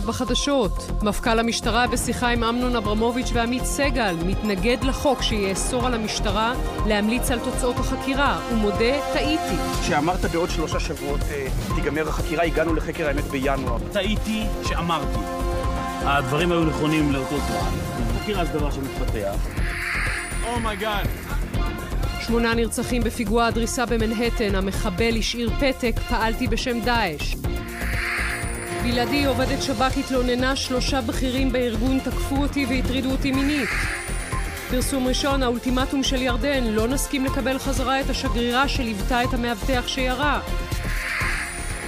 בחדשות. מפכ"ל המשטרה בשיחה עם אמנון אברמוביץ' ועמית סגל מתנגד לחוק שיאסור על המשטרה להמליץ על תוצאות החקירה. הוא מודה, טעיתי. כשאמרת בעוד 3 שבועות תיגמר החקירה, הגענו לחקר האמת בינואר. טעיתי שאמרתי. הדברים היו נכונים לאותו זמן. אני מכיר אז דבר שמתפתח. אומייגאד. 8 נרצחים בפיגוע הדריסה במנהטן. המחבל השאיר פתק, פעלתי בשם דאעש. בלעדי עובדת שב"כ התלוננה 3 בכירים בארגון תקפו אותי והטרידו אותי מינית. פרסום ראשון, האולטימטום של ירדן, לא נסכים לקבל חזרה את השגרירה שליוותה את המאבטח שירה.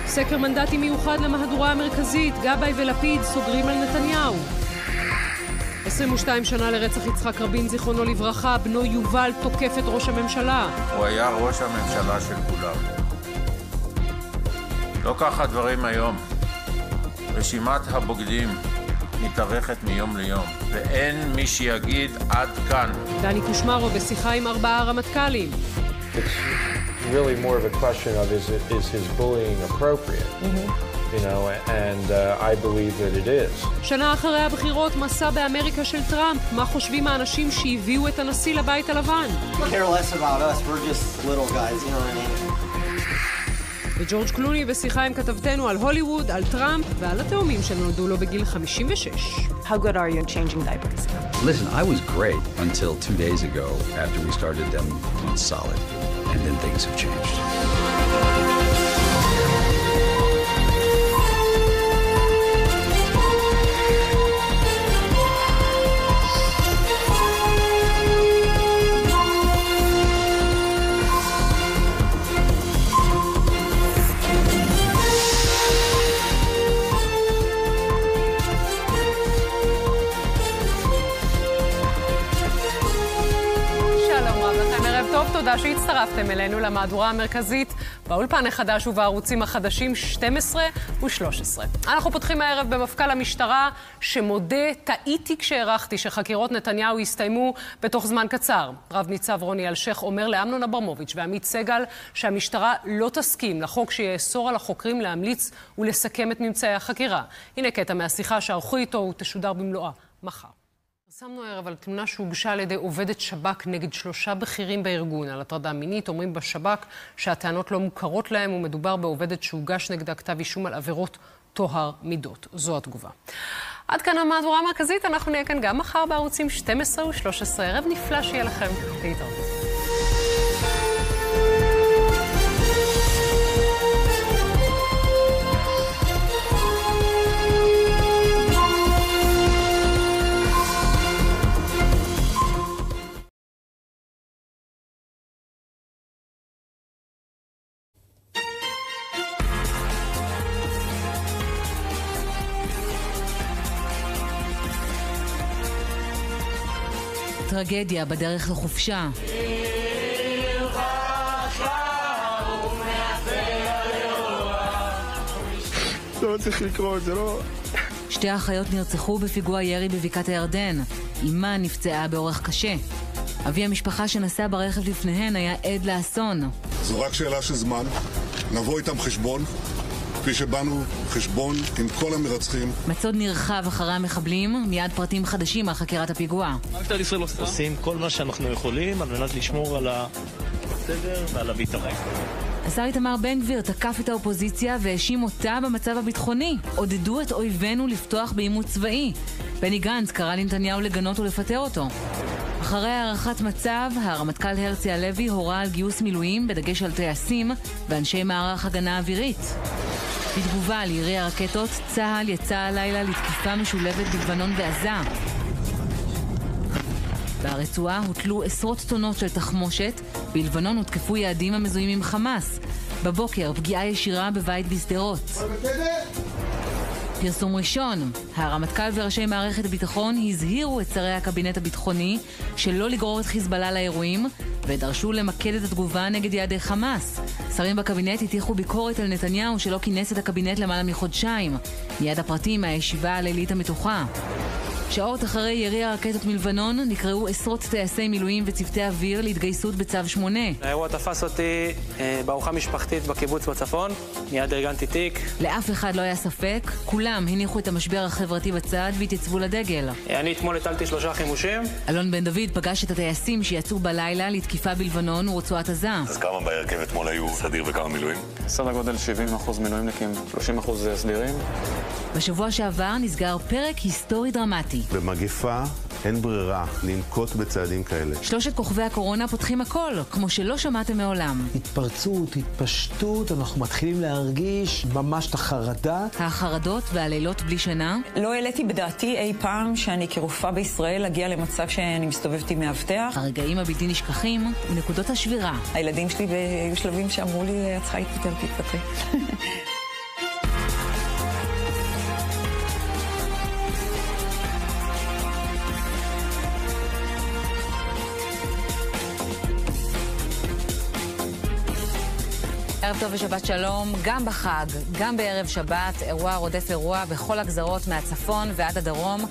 סקר מנדטי מיוחד למהדורה המרכזית, גבאי ולפיד סוגרים על נתניהו. 22 שנה לרצח יצחק רבין, זיכרונו לברכה, בנו יובל תוקף את ראש הממשלה. הוא היה ראש הממשלה של כולם. לא ככה דברים היום. רשימת הבוגדים מתארכת מיום ליום, ואין מי שיגיד עד כאן. דני קושמרו בשיחה עם 4 רמטכ"לים. It's really more of a question of is his bullying appropriate? You know, and I believe that it is. שנה אחרי הבחירות, מסע באמריקה של טראמפ. מה חושבים האנשים שהביאו את הנשיא לבית הלבן? Care less about us, we're just little guys, you know what I mean? וג'ורג' קלוני בשיחה עם כתבתנו על הוליווד, על טראמפ ועל התאומים שנולדו לו בגיל 56. How good are you in changing diapers? Listen, I was great until 2 days ago after we started them on solid. And then things have changed. תודה שהצטרפתם אלינו למהדורה המרכזית באולפן החדש ובערוצים החדשים 12 ו-13. אנחנו פותחים הערב במפכ"ל המשטרה שמודה, טעיתי כשהערכתי שחקירות נתניהו יסתיימו בתוך זמן קצר. רב ניצב רוני אלשך אומר לאמנון אברמוביץ' ועמית סגל שהמשטרה לא תסכים לחוק שיאסור על החוקרים להמליץ ולסכם את ממצאי החקירה. הנה קטע מהשיחה שערכו איתו ותשודר במלואה מחר. שמנו הערב על תלונה שהוגשה על ידי עובדת שב"כ נגד 3 בכירים בארגון על הטרדה מינית. אומרים בשב"כ שהטענות לא מוכרות להם ומדובר בעובדת שהוגש נגדה כתב אישום על עבירות טוהר מידות. זו התגובה. עד כאן המהדורה המרכזית, אנחנו נהיה כאן גם מחר בערוצים 12 ו-13. ערב נפלא שיהיה לכם. להתראות. טרגדיה בדרך לחופשה. לא צריך לקרוא את זה, לא. 2 אחיות נרצחו בפיגוע ירי בבקעת הירדן. אמה נפצעה באורח קשה. אבי המשפחה שנסע ברכב לפניהן היה עד לאסון. זו רק שאלה של זמן. נבוא איתם חשבון. כפי שבאנו חשבון עם כל המרצחים. מצוד נרחב אחרי המחבלים, מיד פרטים חדשים על חקירת הפיגוע. עושים כל מה שאנחנו יכולים על מנת לשמור על הסדר ועל הביטחון. השר איתמר בן גביר תקף את האופוזיציה והאשים אותה במצב הביטחוני. עודדו את אויבינו לפתוח בעימות צבאי. בני גנץ קרא לנתניהו לגנות ולפטר אותו. אחרי הערכת מצב, הרמטכ"ל הרצי הלוי הורה על גיוס מילואים בדגש על טייסים ואנשי מערך הגנה אווירית. בתגובה על ירי הרקטות, צה"ל יצא הלילה לתקיפה משולבת בלבנון ועזה. ברצועה הוטלו עשרות טונות של תחמושת, בלבנון הותקפו יעדים המזוהים עם חמאס. בבוקר פגיעה ישירה בבית בשדרות. פרסום ראשון, הרמטכ"ל וראשי מערכת הביטחון הזהירו את שרי הקבינט הביטחוני שלא לגרור את חיזבאללה לאירועים ודרשו למקד את התגובה נגד יעדי חמאס. שרים בקבינט הטיחו ביקורת על נתניהו שלא כינס את הקבינט למעלה מחודשיים. מיד הפרטים מהישיבה הלילית המתוחה. שעות אחרי ירי הרקטות מלבנון נקראו עשרות טייסי מילואים וצוותי אוויר להתגייסות בצו 8. האירוע תפס אותי בארוחה משפחתית בקיבוץ בצפון, מיד ארגנתי תיק. לאף אחד לא היה ספק, כולם הניחו את המשבר החברתי בצד והתייצבו לדגל. אני אתמול הטלתי 3 חימושים. אלון בן דוד פגש את הטייסים שיצאו בלילה לתקיפה בלבנון ורצועת עזה. אז כמה בהרכב אתמול היו סדיר וכמה מילואים? סדר גודל 70% מילואימניקים, 30% סדירים. בשבוע שעבר נסגר פרק היסטורי דרמטי. במגפה אין ברירה לנקוט בצעדים כאלה. 3 כוכבי הקורונה פותחים הכל, כמו שלא שמעתם מעולם. התפרצות, התפשטות, אנחנו מתחילים להרגיש ממש את החרדה. החרדות והלילות בלי שינה. לא העליתי בדעתי אי פעם שאני כרופאה בישראל אגיע למצב שאני מסתובבת עם מאבטח. הרגעים הבלתי נשכחים ונקודות השבירה. הילדים שלי היו שלבים שאמרו לי, את צריכה להתפטר, תתפטרי. ערב טוב ושבת שלום, גם בחג, גם בערב שבת, אירוע רודף אירוע בכל הגזרות מהצפון ועד הדרום.